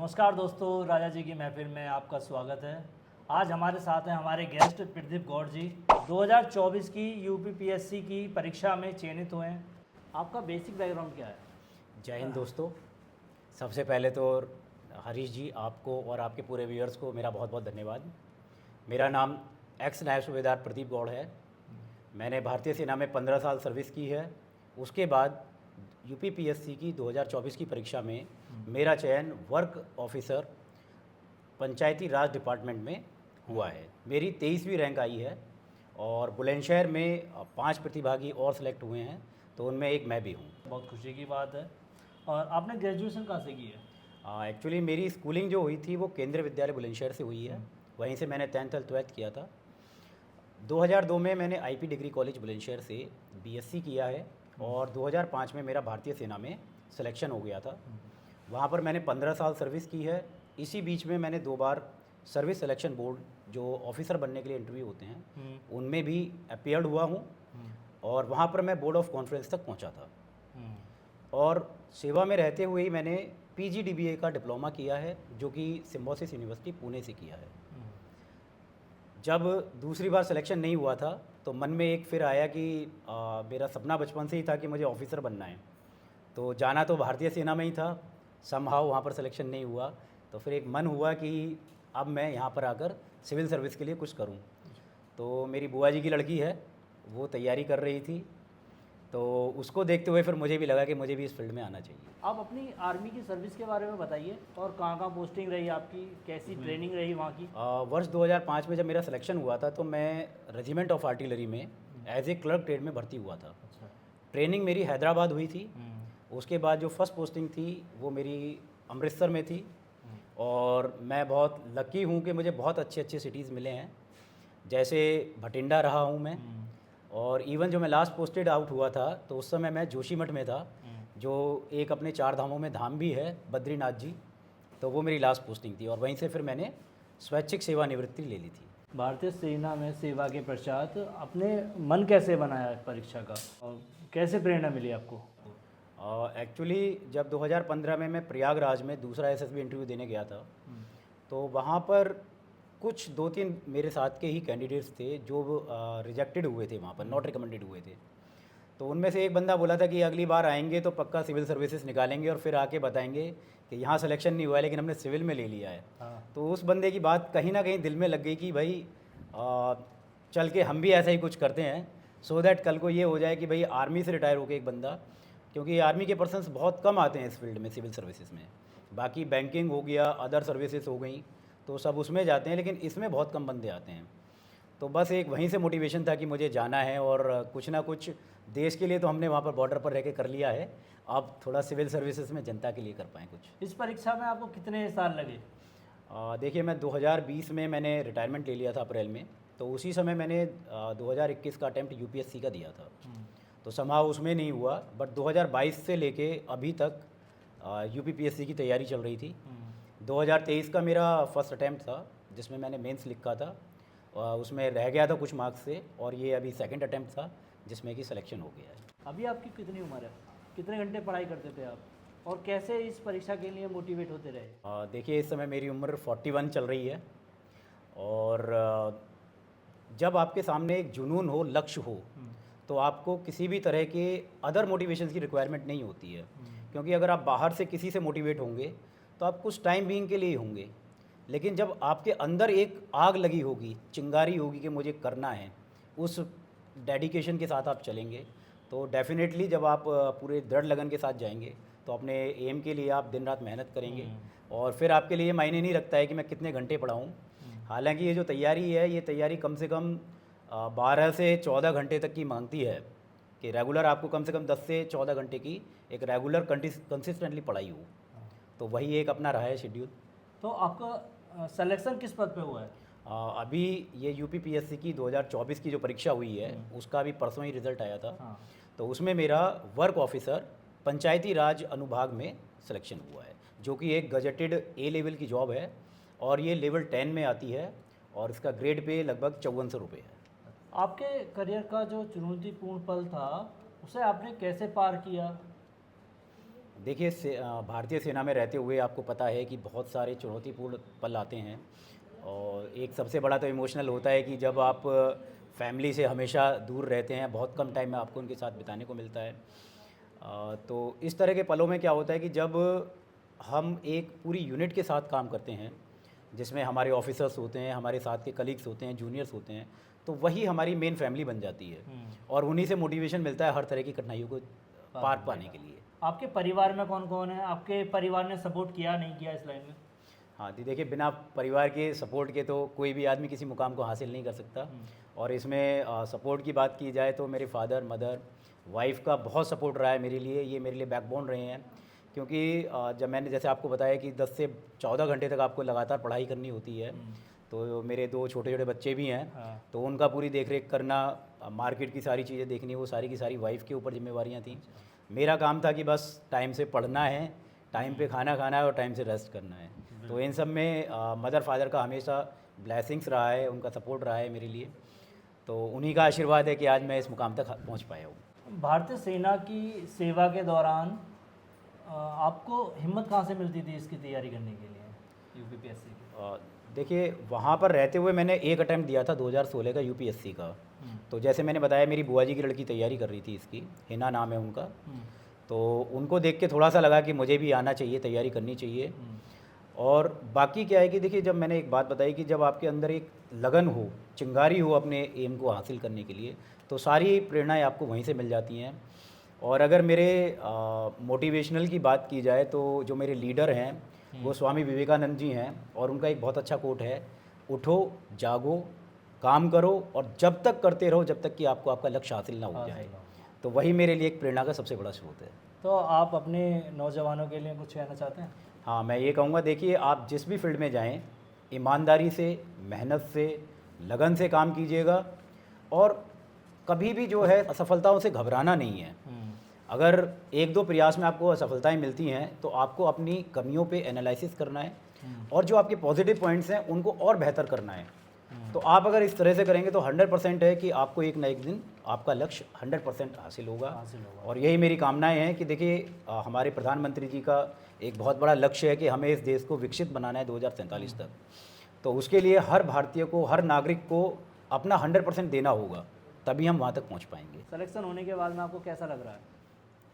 नमस्कार दोस्तों, राजा जी की महफिल में आपका स्वागत है। आज हमारे साथ हैं हमारे गेस्ट प्रदीप गौड़ जी। 2024 की यूपीपीएससी की परीक्षा में चयनित हुए हैं। आपका बेसिक बैकग्राउंड क्या है? जय हिंद दोस्तों। सबसे पहले तो हरीश जी, आपको और आपके पूरे व्यूअर्स को मेरा बहुत बहुत धन्यवाद। मेरा नाम एक्स नायब सूबेदार प्रदीप गौड़ है। मैंने भारतीय सेना में 15 साल सर्विस की है। उसके बाद यूपीपीएससी की 2024 की परीक्षा में मेरा चयन वर्क ऑफिसर पंचायती राज डिपार्टमेंट में हुआ है। मेरी 23वीं रैंक आई है और बुलंदशहर में 5 प्रतिभागी और सिलेक्ट हुए हैं, तो उनमें एक मैं भी हूँ। बहुत खुशी की बात है। और आपने ग्रेजुएशन कहाँ से की है? एक्चुअली मेरी स्कूलिंग जो हुई थी वो केंद्रीय विद्यालय बुलंदशहर से हुई है। वहीं से मैंने 10th और 12th किया था। 2002 में मैंने आईपी डिग्री कॉलेज बुलंदशहर से बीएससी किया है और 2005 में मेरा भारतीय सेना में सिलेक्शन हो गया था। वहाँ पर मैंने 15 साल सर्विस की है। इसी बीच में मैंने 2 बार सर्विस सिलेक्शन बोर्ड जो ऑफिसर बनने के लिए इंटरव्यू होते हैं उनमें भी अपीयर्ड हुआ हूँ और वहाँ पर मैं बोर्ड ऑफ कॉन्फ्रेंस तक पहुँचा था। और सेवा में रहते हुए ही मैंने पीजीडीबीए का डिप्लोमा किया है, जो कि सिम्बोसिस यूनिवर्सिटी पुणे से किया है। जब दूसरी बार सिलेक्शन नहीं हुआ था तो मन में एक फिर आया कि मेरा सपना बचपन से ही था कि मुझे ऑफिसर बनना है। तो जाना तो भारतीय सेना में ही था, समहाउ वहाँ पर सिलेक्शन नहीं हुआ। तो फिर एक मन हुआ कि अब मैं यहाँ पर आकर सिविल सर्विस के लिए कुछ करूँ। तो मेरी बुआ जी की लड़की है, वो तैयारी कर रही थी, तो उसको देखते हुए फिर मुझे भी लगा कि मुझे भी इस फील्ड में आना चाहिए। आप अपनी आर्मी की सर्विस के बारे में बताइए और कहाँ कहाँ पोस्टिंग रही आपकी, कैसी ट्रेनिंग रही वहाँ की? वर्ष 2005 में जब मेरा सिलेक्शन हुआ था तो मैं रेजिमेंट ऑफ आर्टिलरी में एज ए क्लर्क ट्रेड में भर्ती हुआ था। अच्छा। ट्रेनिंग मेरी हैदराबाद हुई थी। उसके बाद जो फर्स्ट पोस्टिंग थी वो मेरी अमृतसर में थी और मैं बहुत लकी हूँ कि मुझे बहुत अच्छे अच्छे सिटीज़ मिले हैं। जैसे भटिंडा रहा हूँ मैं, और इवन जो मैं लास्ट पोस्टेड आउट हुआ था तो उस समय मैं जोशीमठ में था, जो एक अपने 4 धामों में धाम भी है, बद्रीनाथ जी। तो वो मेरी लास्ट पोस्टिंग थी और वहीं से फिर मैंने स्वैच्छिक सेवानिवृत्ति ले ली थी। भारतीय सेना में सेवा के पश्चात अपने मन कैसे बनाया परीक्षा का और कैसे प्रेरणा मिली आपको? एक्चुअली जब 2015 में मैं प्रयागराज में दूसरा एसएसबी इंटरव्यू देने गया था तो वहाँ पर कुछ 2-3 मेरे साथ के ही कैंडिडेट्स थे जो रिजेक्टेड हुए थे, वहाँ पर नॉट रिकमेंडेड हुए थे। तो उनमें से एक बंदा बोला था कि अगली बार आएंगे तो पक्का सिविल सर्विसेज निकालेंगे और फिर आके बताएंगे कि यहाँ सिलेक्शन नहीं हुआ है लेकिन हमने सिविल में ले लिया है। तो उस बंदे की बात कहीं ना कहीं दिल में लग गई कि भाई चल के हम भी ऐसा ही कुछ करते हैं, सो दैट कल को ये हो जाए कि भाई आर्मी से रिटायर होकर एक बंदा, क्योंकि आर्मी के पर्सन्स बहुत कम आते हैं इस फील्ड में, सिविल सर्विसेज में। बाकी बैंकिंग हो गया, अदर सर्विसेज हो गई, तो सब उसमें जाते हैं, लेकिन इसमें बहुत कम बंदे आते हैं। तो बस एक वहीं से मोटिवेशन था कि मुझे जाना है और कुछ ना कुछ देश के लिए तो हमने वहाँ पर बॉर्डर पर रह के कर लिया है, अब थोड़ा सिविल सर्विसेज में जनता के लिए कर पाएँ कुछ। इस परीक्षा में आपको कितने साल लगे? देखिए, मैं 2020 में मैंने रिटायरमेंट ले लिया था अप्रैल में, तो उसी समय मैंने 2021 का अटैम्प्ट यूपीएससी का दिया था। तो समहाउ उसमें नहीं हुआ, बट 2022 से लेके अभी तक यूपीपीएससी की तैयारी चल रही थी। 2023 का मेरा फर्स्ट अटैम्प्ट था जिसमें मैंने मेंस लिखा था, उसमें रह गया था कुछ मार्क्स से, और ये अभी सेकंड अटैम्प्ट था जिसमें कि सिलेक्शन हो गया है। अभी आपकी कितनी उम्र है? कितने घंटे पढ़ाई करते थे आप और कैसे इस परीक्षा के लिए मोटिवेट होते रहे? देखिए, इस समय मेरी उम्र 41 चल रही है और जब आपके सामने एक जुनून हो, लक्ष्य हो, तो आपको किसी भी तरह के अदर मोटिवेशन की रिक्वायरमेंट नहीं होती है। क्योंकि अगर आप बाहर से किसी से मोटिवेट होंगे तो आप कुछ टाइम बीइंग के लिए होंगे, लेकिन जब आपके अंदर एक आग लगी होगी, चिंगारी होगी कि मुझे करना है, उस डेडिकेशन के साथ आप चलेंगे, तो डेफिनेटली जब आप पूरे दृढ़ लगन के साथ जाएंगे तो अपने एम के लिए आप दिन रात मेहनत करेंगे और फिर आपके लिए मायने नहीं रखता है कि मैं कितने घंटे पढ़ाऊँ। हालांकि ये जो तैयारी है, ये तैयारी कम से कम 12 से 14 घंटे तक की मांगती है कि रेगुलर आपको कम से कम 10 से 14 घंटे की एक रेगुलर कंसिस्टेंटली पढ़ाई हो। तो वही एक अपना रहा है शेड्यूल। तो आपका सिलेक्शन किस पद पे हुआ है? अभी ये यूपीपीएससी की 2024 की जो परीक्षा हुई है उसका अभी परसों ही रिजल्ट आया था। तो उसमें मेरा वर्क ऑफिसर पंचायती राज अनुभाग में सिलेक्शन हुआ है, जो कि एक गजेटेड ए लेवल की जॉब है और ये लेवल 10 में आती है और इसका ग्रेड पे लगभग 5400 रुपये है। आपके करियर का जो चुनौतीपूर्ण पल था उसे आपने कैसे पार किया? देखिए भारतीय सेना में रहते हुए आपको पता है कि बहुत सारे चुनौतीपूर्ण पल आते हैं और एक सबसे बड़ा तो इमोशनल होता है कि जब आप फैमिली से हमेशा दूर रहते हैं, बहुत कम टाइम में आपको उनके साथ बिताने को मिलता है। तो इस तरह के पलों में क्या होता है कि जब हम एक पूरी यूनिट के साथ काम करते हैं, जिसमें हमारे ऑफिसर्स होते हैं, हमारे साथ के कलीग्स होते हैं, जूनियर्स होते हैं, तो वही हमारी मेन फैमिली बन जाती है और उन्हीं से मोटिवेशन मिलता है हर तरह की कठिनाइयों को पार पाने के लिए। आपके परिवार में कौन कौन है? आपके परिवार ने सपोर्ट किया नहीं किया इस लाइन में? हाँ जी, देखिए बिना परिवार के सपोर्ट के तो कोई भी आदमी किसी मुकाम को हासिल नहीं कर सकता। और इसमें सपोर्ट की बात की जाए तो मेरे फादर, मदर, वाइफ का बहुत सपोर्ट रहा है मेरे लिए। ये मेरे लिए बैकबोन रहे हैं, क्योंकि जब मैंने जैसे आपको बताया कि 10 से 14 घंटे तक आपको लगातार पढ़ाई करनी होती है, तो मेरे 2 छोटे-छोटे बच्चे भी हैं। हाँ। तो उनका पूरी देख-रेख करना, मार्केट की सारी चीज़ें देखनी, वो सारी की सारी वाइफ़ के ऊपर ज़िम्मेवारियाँ थीं। मेरा काम था कि बस टाइम से पढ़ना है, टाइम पे खाना खाना है और टाइम से रेस्ट करना है। तो इन सब में मदर फादर का हमेशा ब्लेसिंग्स रहा है, उनका सपोर्ट रहा है मेरे लिए। तो उन्हीं का आशीर्वाद है कि आज मैं इस मुकाम तक पहुंच पाया हूँ। भारतीय सेना की सेवा के दौरान आपको हिम्मत कहाँ से मिलती थी इसकी तैयारी करने के लिए, यूपीपीएससी की? देखिए वहाँ पर रहते हुए मैंने एक अटैम्प्ट दिया था 2016 का यूपीएससी का। तो जैसे मैंने बताया, मेरी बुआ जी की लड़की तैयारी कर रही थी इसकी, हिना नाम है उनका। तो उनको देख के थोड़ा सा लगा कि मुझे भी आना चाहिए, तैयारी करनी चाहिए। और बाकी क्या है कि देखिए, जब मैंने एक बात बताई कि जब आपके अंदर एक लगन हो, चिंगारी हो अपने एम को हासिल करने के लिए, तो सारी प्रेरणाएं आपको वहीं से मिल जाती हैं। और अगर मेरे मोटिवेशनल की बात की जाए तो जो मेरे लीडर हैं वो स्वामी विवेकानंद जी हैं, और उनका एक बहुत अच्छा कोट है, उठो, जागो, काम करो और जब तक करते रहो जब तक कि आपको आपका लक्ष्य हासिल ना हो जाए। तो वही मेरे लिए एक प्रेरणा का सबसे बड़ा स्रोत है। तो आप अपने नौजवानों के लिए कुछ कहना चाहते हैं? हाँ, मैं ये कहूँगा, देखिए आप जिस भी फील्ड में जाएं, ईमानदारी से, मेहनत से, लगन से काम कीजिएगा और कभी भी जो है असफलताओं से घबराना नहीं है। अगर 1-2 प्रयास में आपको असफलताएं मिलती हैं तो आपको अपनी कमियों पे एनालिसिस करना है और जो आपके पॉजिटिव पॉइंट्स हैं उनको और बेहतर करना है। तो आप अगर इस तरह से करेंगे तो 100% है कि आपको एक ना एक दिन आपका लक्ष्य 100% हासिल होगा। और यही मेरी कामनाएं हैं कि देखिए हमारे प्रधानमंत्री जी का एक बहुत बड़ा लक्ष्य है कि हमें इस देश को विकसित बनाना है 2047 तक। तो उसके लिए हर भारतीय को, हर नागरिक को अपना 100% देना होगा, तभी हम वहाँ तक पहुँच पाएंगे। सिलेक्शन होने के बाद में आपको कैसा लग रहा है?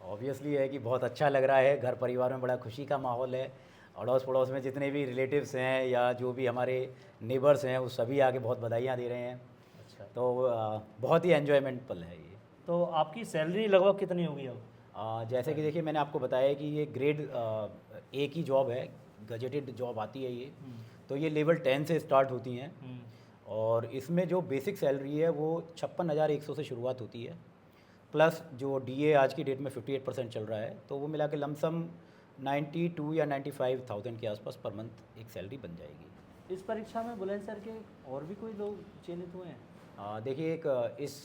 ऑब्वियसली है कि बहुत अच्छा लग रहा है। घर परिवार में बड़ा खुशी का माहौल है। अड़ोस पड़ोस में जितने भी रिलेटिव्स हैं या जो भी हमारे नेबर्स हैं, वो सभी आके बहुत बधाइयाँ दे रहे हैं। अच्छा। तो बहुत ही एन्जॉयमेंट पल है ये। तो आपकी सैलरी लगभग कितनी होगी अब? जैसे कि देखिए, मैंने आपको बताया कि ये ग्रेड ए की जॉब है, गजेटेड जॉब आती है ये। तो ये लेवल 10 से स्टार्ट होती हैं और इसमें जो बेसिक सैलरी है वो 56,100 से शुरुआत होती है, प्लस जो डीए आज की डेट में 58% चल रहा है, तो वो मिला के लमसम 92 या 95,000 के आसपास पर मंथ एक सैलरी बन जाएगी। इस परीक्षा में बुलंदशहर के और भी कोई लोग चयनित हुए हैं? देखिए, इस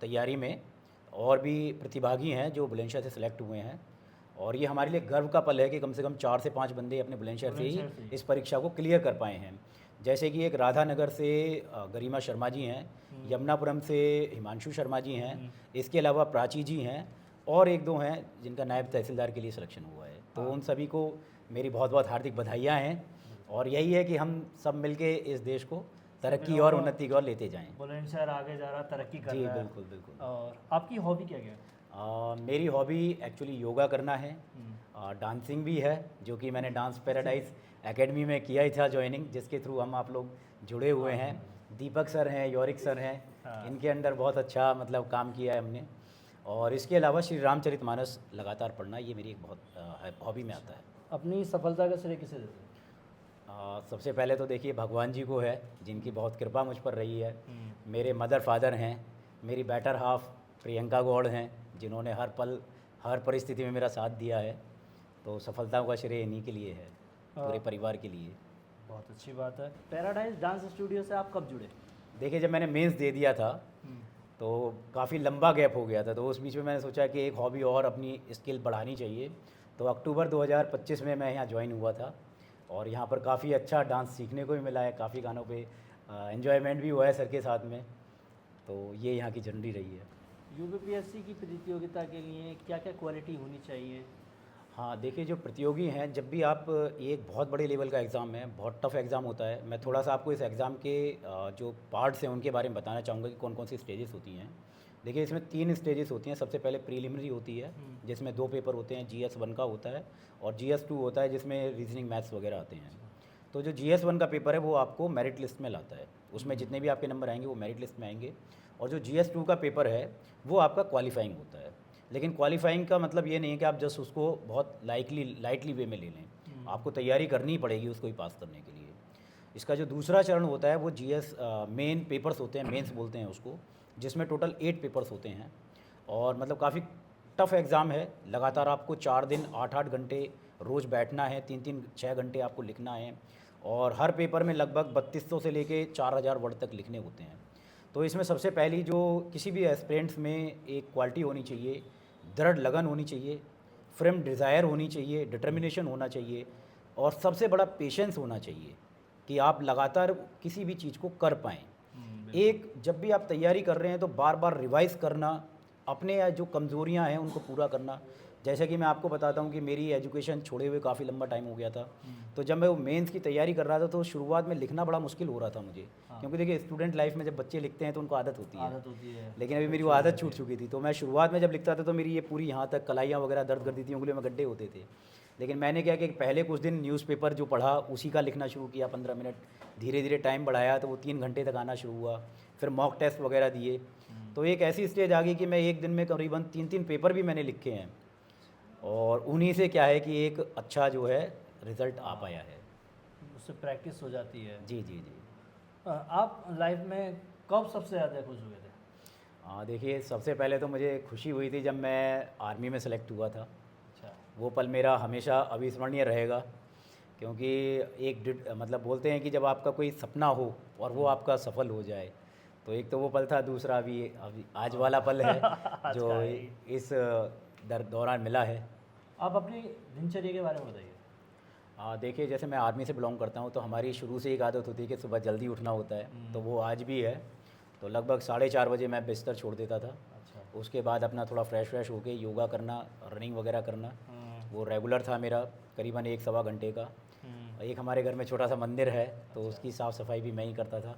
तैयारी में और भी प्रतिभागी हैं जो बुलंदशहर से सिलेक्ट हुए हैं, और ये हमारे लिए गर्व का पल है कि कम से कम 4 से 5 बंदे अपने बुलंदशहर से ही इस परीक्षा को क्लियर कर पाए हैं। जैसे कि एक राधानगर से गरिमा शर्मा जी हैं, यमुनापुरम से हिमांशु शर्मा जी हैं, इसके अलावा प्राची जी हैं और 1-2 हैं जिनका नायब तहसीलदार के लिए सिलेक्शन हुआ है। तो उन सभी को मेरी बहुत बहुत हार्दिक बधाइयाँ हैं और यही है कि हम सब मिलके इस देश को तरक्की और उन्नति की ओर लेते जाएं। बुलंदशहर आगे जा रहा, तरक्की कर जी रहा है। बिल्कुल बिल्कुल। और आपकी हॉबी क्या क्या है? मेरी हॉबी एक्चुअली योगा करना है, डांसिंग भी है, जो कि मैंने डांस पैराडाइज एकेडमी में किया ही था ज्वाइनिंग, जिसके थ्रू हम आप लोग जुड़े हुए हैं। दीपक सर हैं, यौरिक सर हैं, इनके अंडर बहुत अच्छा मतलब काम किया है हमने। और इसके अलावा श्री रामचरितमानस लगातार पढ़ना, ये मेरी एक बहुत हॉबी में आता है। अपनी सफलता का श्रेय किसे देते हैं? सबसे पहले तो देखिए भगवान जी को है, जिनकी बहुत कृपा मुझ पर रही है। मेरे मदर फादर हैं, मेरी बेटर हाफ प्रियंका गौड़ हैं, जिन्होंने हर पल हर परिस्थिति में मेरा साथ दिया है। तो सफलताओं का श्रेय इन्हीं के लिए है, पूरे परिवार के लिए। बहुत अच्छी बात है। पैराडाइज डांस स्टूडियो से आप कब जुड़े? देखिए, जब मैंने मेंस दे दिया था तो काफ़ी लंबा गैप हो गया था, तो उस बीच में मैंने सोचा कि एक हॉबी और अपनी स्किल बढ़ानी चाहिए। तो अक्टूबर 2025 में मैं यहाँ ज्वाइन हुआ था और यहाँ पर काफ़ी अच्छा डांस सीखने को भी मिला है, काफ़ी गानों पे एन्जॉयमेंट भी हुआ है सर के साथ में। तो ये यहाँ की जर्नी रही है। यूपीपीएससी की प्रतियोगिता के लिए क्या क्या क्वालिटी होनी चाहिए? हाँ, देखिए जो प्रतियोगी हैं, जब भी आप एक बहुत बड़े लेवल का एग्ज़ाम है, बहुत टफ एग्ज़ाम होता है। मैं थोड़ा सा आपको इस एग्ज़ाम के जो पार्ट्स हैं उनके बारे में बताना चाहूँगा कि कौन कौन सी स्टेजेस होती हैं। देखिए इसमें 3 स्टेजेस होती हैं। सबसे पहले प्रीलिमिनरी होती है, जिसमें 2 पेपर होते हैं, GS1 का होता है और GS2 होता है जिसमें रीजनिंग मैथ्स वगैरह आते हैं। तो जो GS1 का पेपर है वो आपको मेरिट लिस्ट में लाता है, उसमें जितने भी आपके नंबर आएंगे वो मेरिट लिस्ट में आएंगे। और जो GS2 का पेपर है वो आपका क्वालिफाइंग होता है। लेकिन क्वालिफाइंग का मतलब ये नहीं है कि आप जस्ट उसको बहुत लाइटली वे में ले लें, आपको तैयारी करनी ही पड़ेगी उसको ही पास करने के लिए। इसका जो दूसरा चरण होता है वो GS मेन पेपर्स होते हैं, मेंस बोलते हैं उसको, जिसमें टोटल 8 पेपर्स होते हैं। और मतलब काफ़ी टफ एग्ज़ाम है। लगातार आपको 4 दिन 8-8 घंटे रोज़ बैठना है, 3-3 6 घंटे आपको लिखना है। और हर पेपर में लगभग 3200 से लेके 4000 वर्ड तक लिखने होते हैं। तो इसमें सबसे पहली जो किसी भी एस्पिरेंट्स में एक क्वालिटी होनी चाहिए, दृढ़ लगन होनी चाहिए, फ्रेम डिज़ायर होनी चाहिए, डिटर्मिनेशन होना चाहिए और सबसे बड़ा पेशेंस होना चाहिए कि आप लगातार किसी भी चीज़ को कर पाएँ। एक जब भी आप तैयारी कर रहे हैं तो बार बार रिवाइज़ करना, अपने जो कमज़ोरियाँ हैं उनको पूरा करना। जैसे कि मैं आपको बताता हूँ कि मेरी एजुकेशन छोड़े हुए काफ़ी लंबा टाइम हो गया था। तो जब मैं वो मेंस की तैयारी कर रहा था तो शुरुआत में लिखना बड़ा मुश्किल हो रहा था मुझे, क्योंकि देखिए स्टूडेंट लाइफ में जब बच्चे लिखते हैं तो उनको आदत होती है। लेकिन अभी मेरी वो आदत छूट चुकी थी। तो मैं शुरुआत में जब लिखता था तो मेरी ये पूरी यहाँ तक कलाइयाँ वगैरह दर्द करती थी, उंगलियों में गड्ढे होते थे। लेकिन मैंने क्या कि पहले कुछ दिन न्यूज़पेपर जो पढ़ा उसी का लिखना शुरू किया 15 मिनट, धीरे धीरे टाइम बढ़ाया तो वो 3 घंटे तक आना शुरू हुआ। फिर मॉक टेस्ट वगैरह दिए। तो एक ऐसी स्टेज आ गई कि मैं एक दिन में करीबन 3-3 पेपर भी मैंने लिखे हैं और उन्हीं से क्या है कि एक अच्छा जो है रिज़ल्ट आ पाया है। उससे प्रैक्टिस हो जाती है। जी जी जी। आप लाइफ में कब सबसे ज़्यादा खुश हुए थे? हाँ, देखिए सबसे पहले तो मुझे खुशी हुई थी जब मैं आर्मी में सेलेक्ट हुआ था। अच्छा। वो पल मेरा हमेशा अविस्मरणीय रहेगा, क्योंकि मतलब बोलते हैं कि जब आपका कोई सपना हो और वो आपका सफल हो जाए, तो एक तो वो पल था। दूसरा अभी आज वाला पल है आज जो का है। इस दौरान मिला है। आप अपनी दिनचर्या के बारे में बताइए। देखिए जैसे मैं आर्मी से बिलोंग करता हूँ तो हमारी शुरू से एक आदत होती है कि सुबह जल्दी उठना होता है, तो वो आज भी है। तो लगभग 4:30 बजे मैं बिस्तर छोड़ देता था। अच्छा। उसके बाद अपना थोड़ा फ्रेश होके योगा करना, रनिंग वगैरह करना, वो रेगुलर था मेरा, करीबन 1-1.25 घंटे का। एक हमारे घर में छोटा सा मंदिर है तो उसकी साफ़ सफाई भी मैं ही करता था।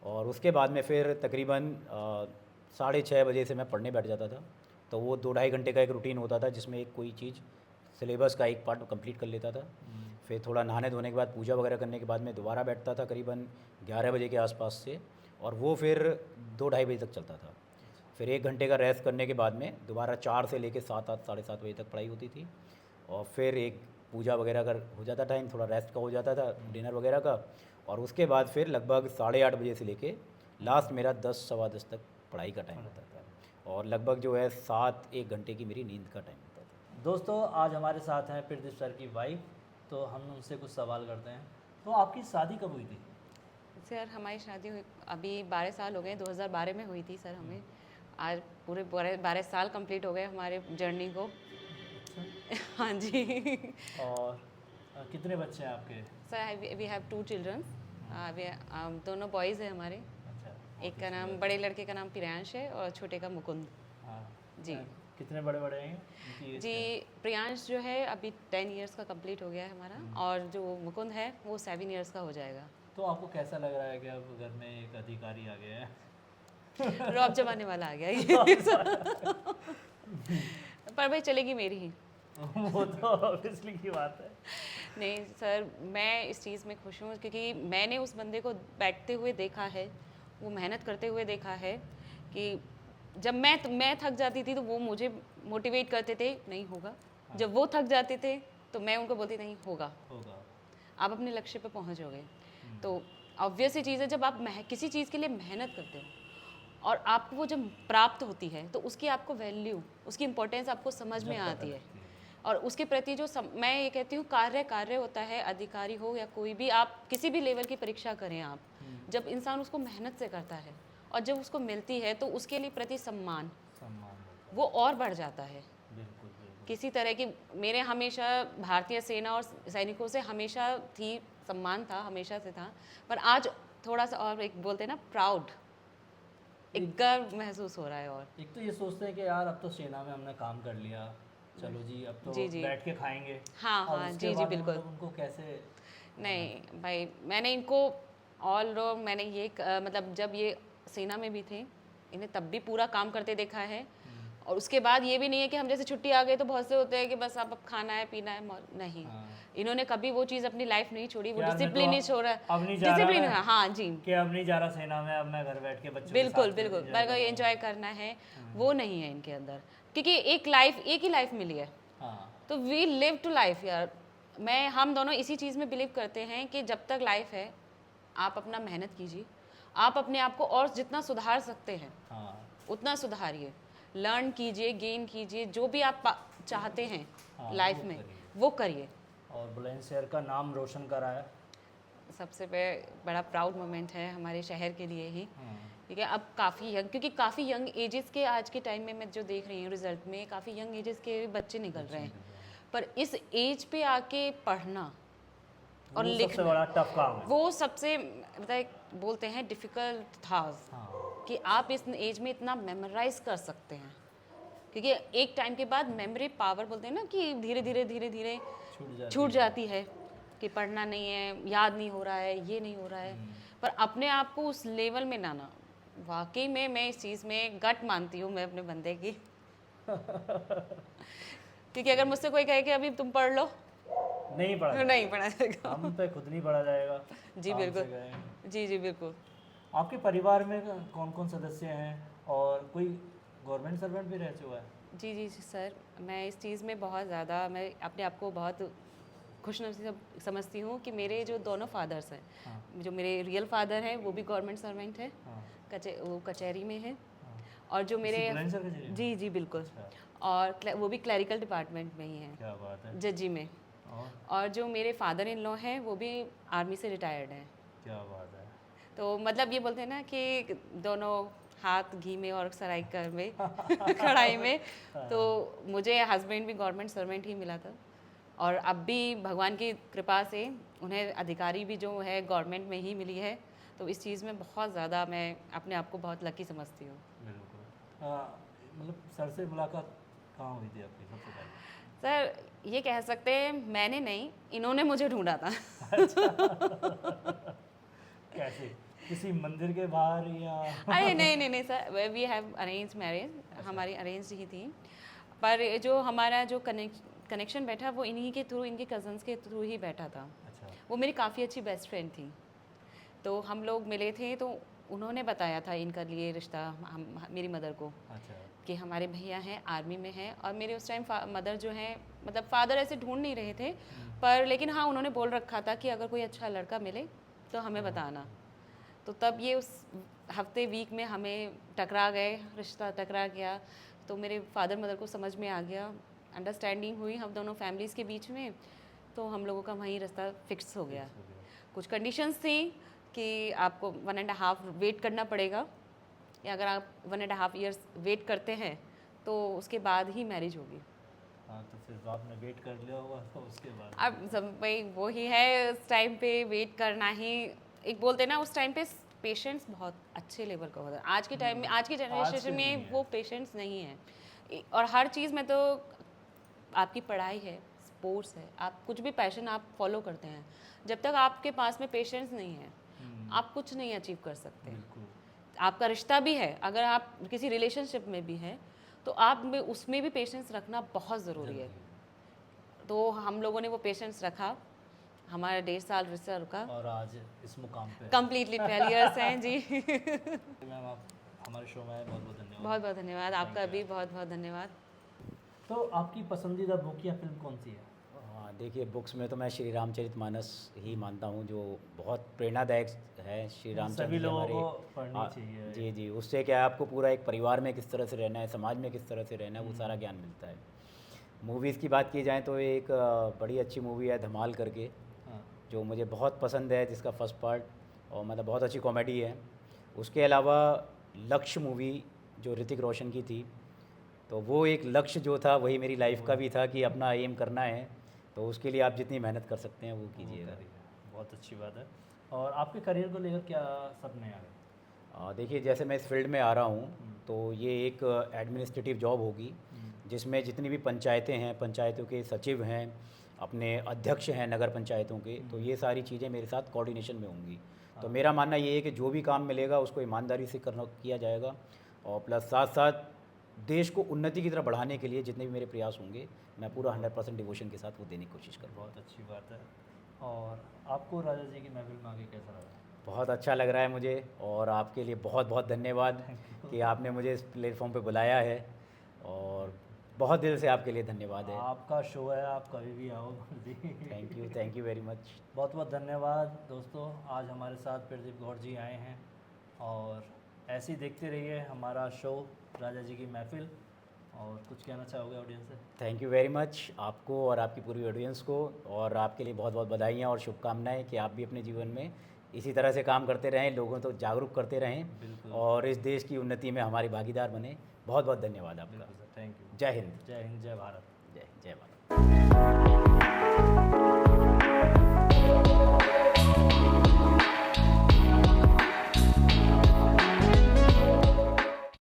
और उसके बाद में फिर तकरीबन 6:30 बजे से मैं पढ़ने बैठ जाता था। तो वो 2-2.5 घंटे का एक रूटीन होता था जिसमें एक कोई चीज़ सिलेबस का एक पार्ट कंप्लीट कर लेता था। फिर थोड़ा नहाने धोने के बाद पूजा वगैरह करने के बाद में दोबारा बैठता था करीबन 11 बजे के आसपास से, और वो फिर 2-2.5 बजे तक चलता था। फिर 1 घंटे का रेस्ट करने के बाद में दोबारा 4 से लेकर 7-8 7:30 बजे तक पढ़ाई होती थी। और फिर एक पूजा वगैरह का हो जाता टाइम, थोड़ा रेस्ट का हो जाता था, डिनर वगैरह का। और उसके बाद फिर लगभग 8:30 बजे से लेके लास्ट मेरा 10 सवा 10 तक पढ़ाई का टाइम होता था। और लगभग जो है 7-1 घंटे की मेरी नींद का टाइम होता था। दोस्तों आज हमारे साथ हैं प्रदीप सर की वाइफ, तो हम उनसे कुछ सवाल करते हैं। तो आपकी शादी कब हुई थी? सर हमारी शादी हुई अभी 12 साल हो गए, 2012 में हुई थी सर हमें। आज पूरे 12 साल कंप्लीट हो गए हमारे जर्नी को। हाँ जी। और कितने बच्चे हैं आपके? Sir we have 2 children. दोनों बॉयज़ हैं हमारे। अच्छा। एक का नाम, बड़े लड़के का नाम प्रियांश है और छोटे का मुकुंद। हाँ जी। कितने बड़े बड़े हैं उनकी एज जी, क्या प्रियांश जो है अभी 10 इयर्स का कंप्लीट हो गया है हमारा, और जो मुकुंद है वो 7 इयर्स का हो जाएगा। है? तो आपको कैसा लग रहा है कि अब घर में एक अधिकारी आ गया है? रौब जमाने वाला आ गया ये। पर भाई चलेगी मेरी ही। वो तो ऑब्वियसली की बात है। नहीं सर, मैं इस चीज़ में खुश हूँ क्योंकि मैंने उस बंदे को बैठते हुए देखा है, वो मेहनत करते हुए देखा है कि जब मैं थक जाती थी तो वो मुझे मोटिवेट करते थे, नहीं होगा। जब वो थक जाते थे तो मैं उनको बोलती नहीं होगा, आप अपने लक्ष्य पे पहुँच जाओगे। तो ऑब्वियस सी चीज़ है, जब आप किसी चीज़ के लिए मेहनत करते हो और आपको वो जब प्राप्त होती है तो उसकी आपको वैल्यू, उसकी इम्पोर्टेंस आपको समझ में आती है। और उसके प्रति जो मैं ये कहती हूँ कार्य होता है, अधिकारी हो या कोई भी, आप किसी भी लेवल की परीक्षा करें, आप जब इंसान उसको मेहनत से करता है और जब उसको मिलती है तो उसके लिए प्रति सम्मान वो और बढ़ जाता है। बिल्कुल। किसी तरह की मेरे हमेशा भारतीय सेना और सैनिकों से हमेशा थी, सम्मान था, हमेशा से था, पर आज थोड़ा सा और एक बोलते हैं ना प्राउड, एक गर्व महसूस हो रहा है। और एक तो ये सोचते हैं कि यार अब तो सेना में हमने काम कर लिया, चलो जी, अब तो जी, जी। बैठ के खाएंगे। हाँ, अब हाँ, उसके जी, जी, बाद बिल्कुल। उनको कैसे? नहीं भाई, मैंने इनको मैंने ये मतलब जब ये सेना में भी थे, इन्हें तब भी पूरा काम करते देखा है। और उसके बाद ये भी नहीं है कि हम जैसे छुट्टी आ गए तो बहुत से होते हैं कि बस अब खाना है पीना है नहीं। हाँ। इन्होंने कभी वो चीज़ अपनी लाइफ नहीं छोड़ी, वो यार मैं तो डिसिप्लिन नहीं छोड़ा। अब नहीं जा रहा डिसिप्लिन, मैं, हाँ जी, कि अब नहीं जा रहा सेना में, अब मैं घर बैठ के बच्चों के बिल्कुल साथ बिल्कुल, enjoy पर करूंगा। एंजॉय करना है वो नहीं है इनके अंदर, क्योंकि एक ही लाइफ मिली है, हाँ, तो वी लिव टू लाइफ यार। हम दोनों इसी चीज़ में बिलीव करते हैं कि जब तक लाइफ है आप अपना मेहनत कीजिए, आप अपने आप को और जितना सुधार सकते हैं हाँ, उतना सुधारिए, लर्न कीजिए, गेन कीजिए, जो भी आप चाहते हैं हाँ, लाइफ वो में करिए। वो करिए। और बुलंदशहर का नाम रोशन करा है। सबसे बड़ा प्राउड मोमेंट है हमारे शहर के लिए ही, हाँ, ठीक है। अब काफ़ी यंग, क्योंकि काफ़ी यंग एजेस के आज के टाइम में मैं जो देख रही हूँ रिजल्ट में, काफ़ी यंग एजेस के बच्चे निकल रहे हैं, पर इस एज पे आके पढ़ना और वो सबसे लिखना, बड़ा टफ काम है। वो सबसे मतलब बोलते हैं डिफ़िकल्ट था, हाँ, कि आप इस एज में इतना मेमोराइज कर सकते हैं, क्योंकि एक टाइम के बाद मेमोरी पावर बोलते हैं ना कि धीरे धीरे छूट जाती है, कि पढ़ना नहीं है, याद नहीं हो रहा है, ये नहीं हो रहा है। पर अपने आप को उस लेवल में लाना, वाकई में मैं इस चीज़ में गट मानती हूँ मैं अपने बंदे की। क्योंकि अगर मुझसे कोई कहे कि अभी तुम पढ़ लो, नहीं पढ़ा नहीं पढ़ा जाएगा। हम पे खुद नहीं पढ़ा जाएगा। जी काम से बिल्कुल, गए। जी जी बिल्कुल। आपके परिवार में कौन कौन सदस्य हैं, और कोई गवर्नमेंट सर्वेंट भी रह चुका है? जी जी सर, मैं इस चीज़ में बहुत ज़्यादा, मैं अपने आप को बहुत खुशनसीब समझती हूँ कि मेरे जो दोनों फादर्स हैं, हाँ, जो मेरे रियल फादर हैं वो भी गवर्नमेंट सर्वेंट है, हाँ, वो कचहरी में है, हाँ। और जो मेरे, इसी बुलंदशहर के जरिए? जी जी बिल्कुल, अच्छा, और वो भी क्लैरिकल डिपार्टमेंट में ही हैं, क्या बात है। जजी में। और जो मेरे फादर इन लॉ हैं वो भी आर्मी से रिटायर्ड हैं। क्या बात है। तो मतलब ये बोलते हैं ना कि दोनों हाथ घी में और सराई कर में कढ़ाई में, तो मुझे हस्बैंड भी गवर्नमेंट सर्वेंट ही मिला था, और अब भी भगवान की कृपा से उन्हें अधिकारी भी जो है गवर्नमेंट में ही मिली है, तो इस चीज़ में बहुत ज़्यादा मैं अपने आप को बहुत लकी समझती हूँ। बिल्कुल। मतलब सर से मुलाकात कहाँ हुई थी आपकी सबसे पहले? सर ये कह सकते हैं मैंने नहीं, इन्होंने मुझे ढूंढा था। कैसे? किसी मंदिर के बाहर या? अरे नहीं sir, we have arrange marriage, हमारी अरेंज ही थी, पर जो हमारा जो कनेक्शन बैठा वो इन्हीं के थ्रू, इनके कज़न्स के थ्रू ही बैठा था। अच्छा, वो मेरी काफ़ी अच्छी बेस्ट फ्रेंड थी, तो हम लोग मिले थे, तो उन्होंने बताया था इनका लिए रिश्ता मेरी मदर को, अच्छा, कि हमारे भैया हैं आर्मी में हैं, और मेरे उस टाइम मदर जो हैं, मतलब फादर ऐसे ढूंढ नहीं रहे थे, पर लेकिन हाँ उन्होंने बोल रखा था कि अगर कोई अच्छा लड़का मिले तो हमें बताना। तो तब ये उस हफ्ते वीक में हमें टकरा गए, रिश्ता टकरा गया, तो मेरे फादर मदर को समझ में आ गया, अंडरस्टैंडिंग हुई हम दोनों फैमिलीज़ के बीच में, तो हम लोगों का वहीं रास्ता फिक्स हो गया। हो गया। कुछ कंडीशंस थी कि आपको 1.5 वेट करना पड़ेगा, या अगर आप 1.5 ईयर्स वेट करते हैं तो उसके बाद ही मैरिज होगी। हाँ, तो फिर आपने वेट कर लिया होगा तो उसके बाद? अब सब भाई वो ही है, उस टाइम पे वेट करना ही, एक बोलते हैं ना उस टाइम पे पेशेंस बहुत अच्छे लेवल का होता है। आज के टाइम में, आज की जनरेशन नहीं में है। वो पेशेंस नहीं है, और हर चीज़ में तो आपकी पढ़ाई है, स्पोर्ट्स है, आप कुछ भी पैशन आप फॉलो करते हैं, जब तक आपके पास में पेशेंस नहीं है आप कुछ नहीं अचीव कर सकते। बिल्कुल। आपका रिश्ता भी है, अगर आप किसी रिलेशनशिप में भी हैं तो आप में उसमें भी पेशेंस रखना बहुत ज़रूरी है। तो हम लोगों ने वो पेशेंस रखा, हमारा 1.5 साल रिश्ता रुका, और आज इस मुकाम पे कम्प्लीटली 12 ईयर्स हैं जी। मैम, आप हमारे शो में आए, बहुत बहुत धन्यवाद। बहुत बहुत धन्यवाद, आपका भी बहुत बहुत धन्यवाद। तो आपकी पसंदीदा बुक या फिल्म कौन सी है? हाँ, देखिए बुक्स में तो मैं श्री रामचरितमानस ही मानता हूँ, जो बहुत प्रेरणादायक है। श्री रामचंद्र सभी जी लोगों हमारे, को पढ़नी हाँ, चाहिए। जी जी, उससे क्या है, आपको पूरा एक परिवार में किस तरह से रहना है, समाज में किस तरह से रहना है, वो सारा ज्ञान मिलता है। मूवीज़ की बात की जाए तो एक बड़ी अच्छी मूवी है धमाल करके, हाँ, जो मुझे बहुत पसंद है, जिसका फर्स्ट पार्ट, और मतलब बहुत अच्छी कॉमेडी है। उसके अलावा लक्ष्य मूवी जो ऋतिक रोशन की थी, तो वो एक लक्ष्य जो था वही मेरी लाइफ का भी था, कि अपना एम करना है, तो उसके लिए आप जितनी मेहनत कर सकते हैं वो कीजिएगा। बहुत अच्छी बात है। और आपके करियर को लेकर क्या सपने आ रहे? देखिए जैसे मैं इस फील्ड में आ रहा हूँ, तो ये एक एडमिनिस्ट्रेटिव जॉब होगी, जिसमें जितनी भी पंचायतें हैं, पंचायतों के सचिव हैं, अपने अध्यक्ष हैं नगर पंचायतों के, तो ये सारी चीज़ें मेरे साथ कोऑर्डिनेशन में होंगी। तो मेरा मानना ये है कि जो भी काम मिलेगा उसको ईमानदारी से किया जाएगा, और प्लस साथ साथ देश को उन्नति की तरफ बढ़ाने के लिए जितने भी मेरे प्रयास होंगे मैं पूरा 100% डिवोशन के साथ वो देने की कोशिश करूँगा। बहुत अच्छी बात है। और आपको राजा जी की महफिल में आके कैसा लगा? बहुत अच्छा लग रहा है मुझे, और आपके लिए बहुत बहुत धन्यवाद कि आपने मुझे इस प्लेटफॉर्म पे बुलाया है, और बहुत दिल से आपके लिए धन्यवाद है। आपका शो है, आप कभी भी आओ जी। Thank you very much. बहुत बहुत धन्यवाद दोस्तों। आज हमारे साथ प्रदीप गौड़ जी आए हैं, और ऐसे ही देखते रहिए हमारा शो राजा जी की महफिल। और कुछ कहना चाहोगे ऑडियंस से? थैंक यू वेरी मच आपको और आपकी पूरी ऑडियंस को, और आपके लिए बहुत बहुत बधाइयाँ और शुभकामनाएं कि आप भी अपने जीवन में इसी तरह से काम करते रहें, लोगों को जागरूक करते रहें, बिल्कुल। और इस देश की उन्नति में हमारी भागीदार बने। बहुत बहुत धन्यवाद आपका। Thank you. जय हिंद। जय हिंद, जय भारत। जय भारत।